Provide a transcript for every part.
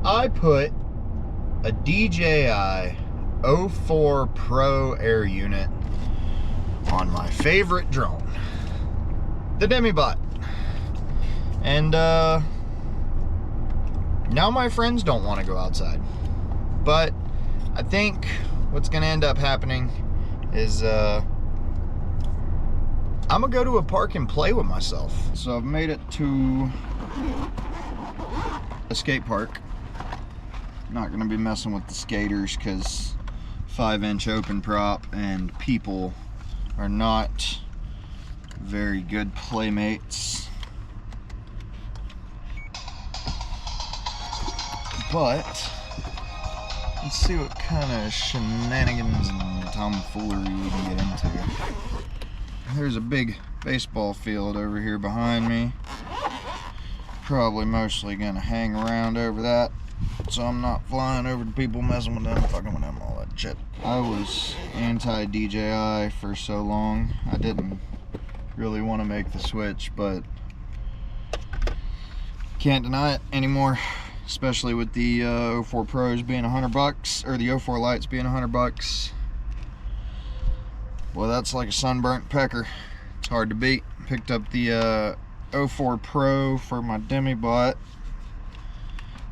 I put a DJI 04 Pro air unit on my favorite drone, the Demibot. And now my friends don't want to go outside. But I think what's gonna end up happening is I'm gonna go to a park and play with myself. So I've made it to a skate park. Not gonna be messing with the skaters because 5-inch open prop and people are not very good playmates. But let's see what kind of shenanigans and tomfoolery we can get into. There's a big baseball field over here behind me. Probably mostly gonna hang around over that, so I'm not flying over to people, messing with them, fucking with them, all that shit. I was anti-DJI for so long. I didn't really want to make the switch, but can't deny it anymore. Especially with the 04 Pros being $100, or the 04 Lights being $100. Well, that's like a sunburnt pecker. It's hard to beat. Picked up the 04 Pro for my Demibot.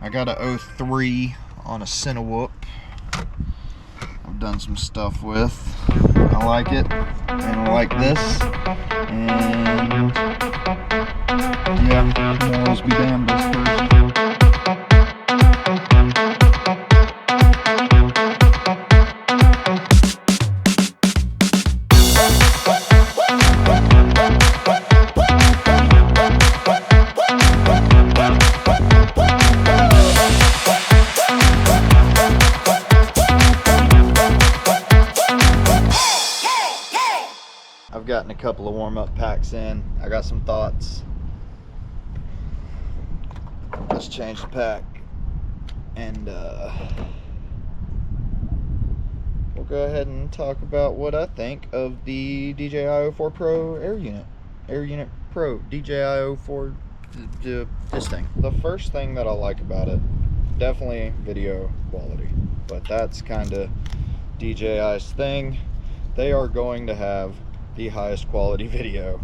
I got a 03 on a Cinewhoop. I've done some stuff with. I like it, and I like this. And yeah, morals be damned this first. I've gotten a couple of warm-up packs in. I got some thoughts. Let's change the pack, and we'll go ahead and talk about what I think of the DJI 04 Pro air unit Pro DJI 04. This thing. The first thing that I like about it, definitely video quality, but that's kind of DJI's thing. They are going to have the highest quality video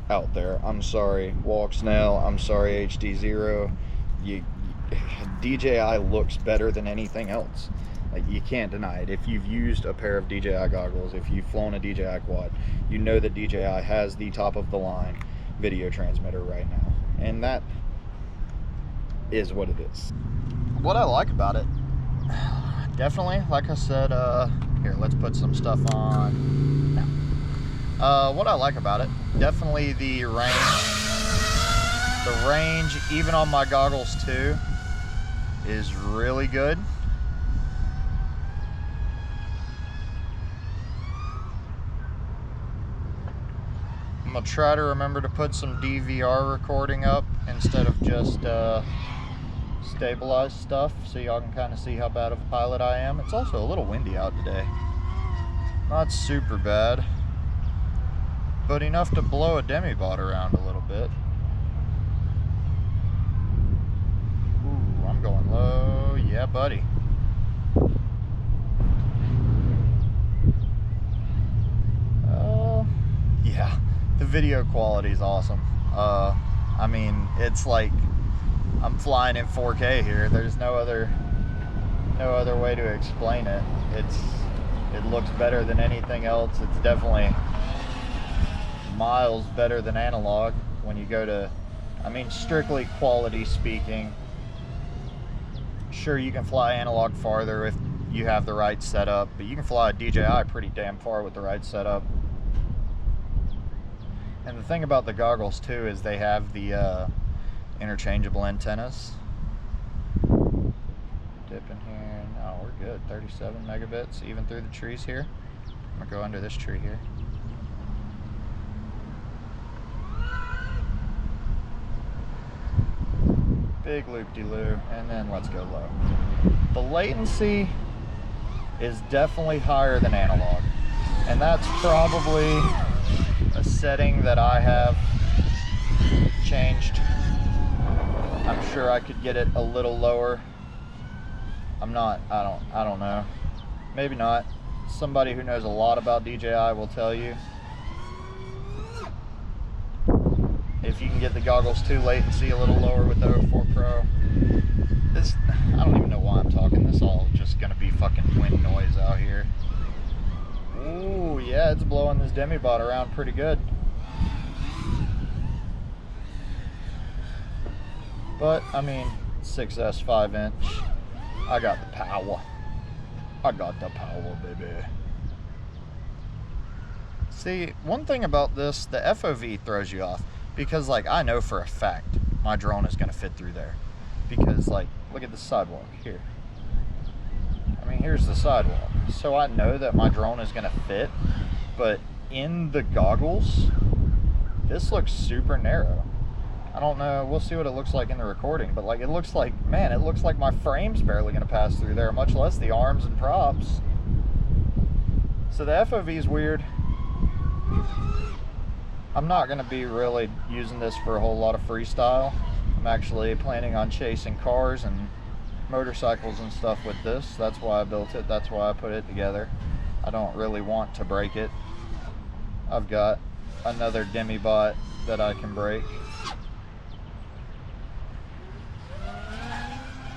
out there. I'm sorry, Walksnail. I'm sorry, HD0. DJI looks better than anything else. Like, you can't deny it. If you've used a pair of DJI goggles, if you've flown a DJI quad, you know that DJI has the top of the line video transmitter right now, and that is what it is. What I like about it, definitely, like I said, here, let's put some stuff on now. What I like about it, definitely the range. The range, even on my goggles too, is really good. I'm gonna try to remember to put some DVR recording up instead of just stabilized stuff, so y'all can kind of see how bad of a pilot I am. It's also a little windy out today. Not super bad, but enough to blow a Demibot around a little bit. Ooh, I'm going low. Yeah, buddy. Yeah, the video quality is awesome. I mean, it's like I'm flying in 4K here. There's no other way to explain it. It looks better than anything else. It's definitely miles better than analog when you go to, I mean, strictly quality speaking. Sure, you can fly analog farther if you have the right setup, but you can fly a DJI pretty damn far with the right setup. And the thing about the goggles too is they have the interchangeable antennas. Dip in here. No, we're good. 37 megabits even through the trees here. I'm gonna go under this tree here. Big loop-de-loo, and then let's go low. The latency is definitely higher than analog, and that's probably a setting that I have changed. I'm sure I could get it a little lower, I don't know. Maybe not. Somebody who knows a lot about DJI will tell you. If you can get the goggles to latency a little lower with the 04 Pro. This, I don't even know why I'm talking. This all just gonna be fucking wind noise out here. Ooh, yeah, it's blowing this Demibot around pretty good. But, I mean, 6S 5-inch. I got the power. I got the power, baby. See, one thing about this, the FOV throws you off. Because, like, I know for a fact my drone is going to fit through there. Because, like, look at the sidewalk here. I mean, here's the sidewalk. So I know that my drone is going to fit. But in the goggles, this looks super narrow. I don't know, we'll see what it looks like in the recording, but like it looks like, man, it looks like my frame's barely gonna pass through there, much less the arms and props. So the FOV is weird. I'm not gonna be really using this for a whole lot of freestyle. I'm actually planning on chasing cars and motorcycles and stuff with this. That's why I built it, that's why I put it together. I don't really want to break it. I've got another Demibot that I can break.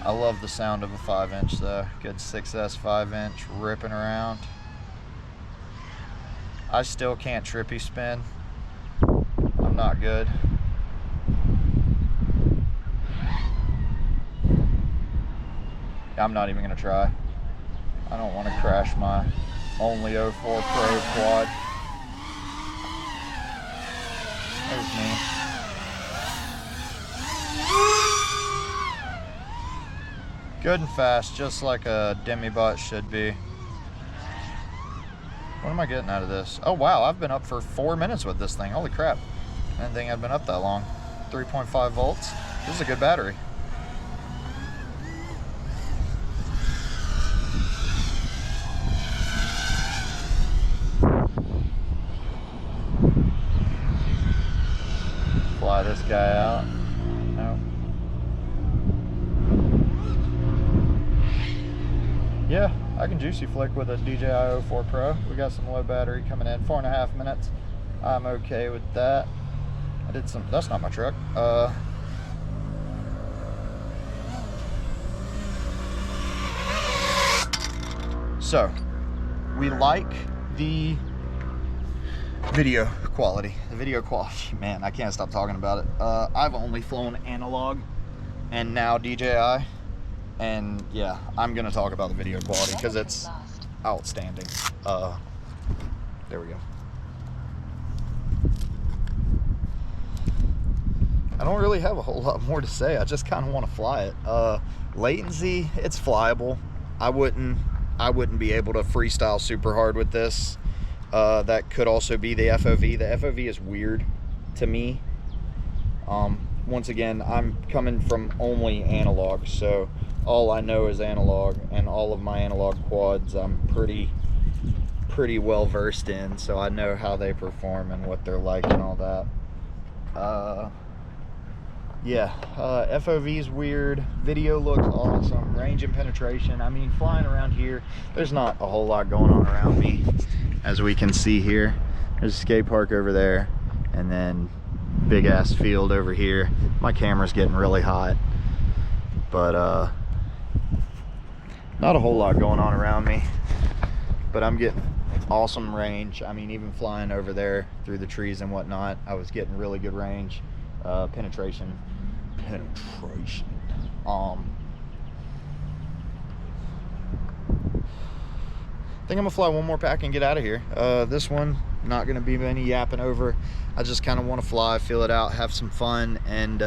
I love the sound of a 5-inch though. Good 6S 5-inch ripping around. I still can't trippy spin. I'm not good. I'm not even gonna try. I don't want to crash my only 04 Pro quad. There's me. Good and fast, just like a Demibot should be. What am I getting out of this? Oh wow, I've been up for 4 minutes with this thing. Holy crap. I didn't think I'd been up that long. 3.5 volts. This is a good battery. Fly this guy out. No. Yeah, I can juicy flick with a DJI 04 Pro. We got some low battery coming in, 4.5 minutes. I'm okay with that. I did some, that's not my truck. So, we like the video quality. The video quality, man, I can't stop talking about it. I've only flown analog and now DJI. And yeah, I'm gonna talk about the video quality because it's outstanding. There we go. I don't really have a whole lot more to say. I just kind of want to fly it. Latency, it's flyable. I wouldn't be able to freestyle super hard with this. That could also be the FOV. The FOV is weird to me. Once again, I'm coming from only analog, so all I know is analog, and all of my analog quads I'm pretty well versed in, so I know how they perform and what they're like and all that. Yeah, FOV's weird, video looks awesome, range and penetration. I mean, flying around here, there's not a whole lot going on around me, as we can see here. There's a skate park over there, and then big ass field over here. My camera's getting really hot, but not a whole lot going on around me, but I'm getting awesome range. I mean, even flying over there through the trees and whatnot, I was getting really good range. Penetration. I think I'm gonna fly one more pack and get out of here. This one, not gonna be any yapping over. I just kind of want to fly, feel it out, have some fun, and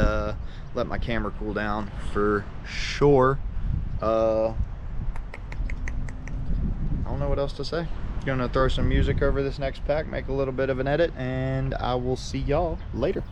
let my camera cool down for sure. I don't know what else to say. Gonna throw some music over this next pack, make a little bit of an edit, and I will see y'all later.